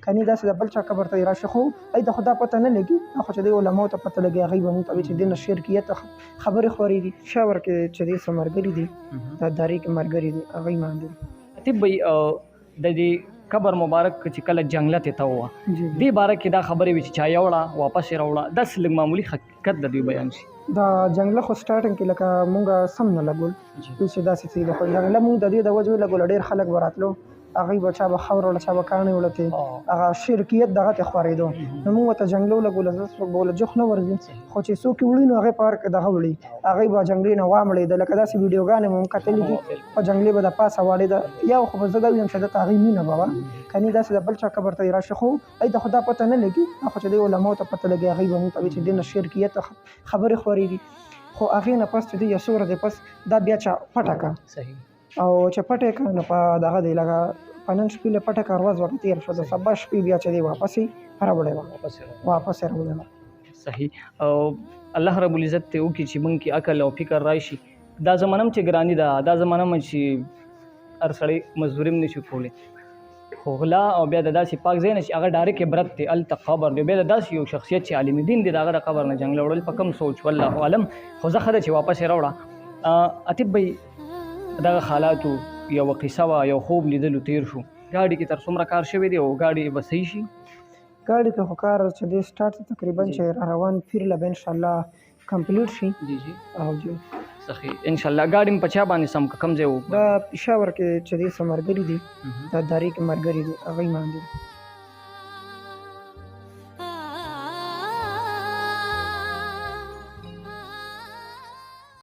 کني داسې د بل چا قبر ته راشي خو ای د خدا پته نه لګي خو چې د علماء ته پته لګي هغه به موږ ته چې د شرکیت خبرې خوريږي شاور کې چې د سمرګری دي د داری کې مرګری دي هغه ایمان دي ته به د دې قبر مبارک چې کله جنگلت ته وه دې باره کې دا خبرې وي چې چا یوړه واپس یې راوړه داسې لږ معمولي حقیقت د دوی بیان شي دا جنگله خو سټارټینګ کې لکه مونږ سم نه لګول چې داسې څه د خو جنگله مونږ د دې د وجه لګول ډېر خلک وراتلو هغه بچا به خور ولا چا به کانه ولته هغه شرکیت دغه ته خورېدو نو موږ ته جنگلو لګول زس بوله جوخ نه ورځي خو چې څوک وړي نو هغه پارک دغه وړي هغه به جنگلې نه وامړي د لکه داسې ویډیوګانې مونږ کتلې دي او جنگلې به د پاسه واړې د یو خو زه دا ویم چې د هغه مینه بابا کني داسې د بل چا قبر ته راشي خو ای د خدا پته نه لګي خو چې د علماء ته پته لګي هغه به موږ ته چې د شرکیت خبرې خوريږي خو هغه نه پس چې یو سور د پس دا بیا چا پټه صحیح او چې پټه کنه په دغه دی لګه پنن شپې له پټه کار وځ وخت تیر شو د سبا شپې بیا چې دی واپس راوړې راوړې صحیح او الله رب العزت ته وکي چې مونږ کې عقل او فکر راشي دا زمانم چې ګرانی دا زمانم چې ارسړی مزدوریم نشو کولې خو غلا او بیا د داسې پاک ځای نه چې هغه ډایرک عبرت دی التقبر دی بیا د داسې یو شخصیت چې عالم دین دی دغه قبر نه جنگ لوړل په کم سوچ والله عالم خو زه خدای چې واپس راوړه اتب دغه حالاتو یو قصه وا یو خوب لیدلو تیر شو گاډي کې تر څومره کار شوی دی او گاډي به صحیح شي گاډي کې خو کار چې د سٹارټ تقریبا چې روان پیر له ان شاء الله کمپلیټ شي جی او جی صحیح ان شاء الله گاډي په چا باندې سم کم ځای دا پېښور کې چې د سمرګری دي دا داری کې مرګری دي هغه ایمان دي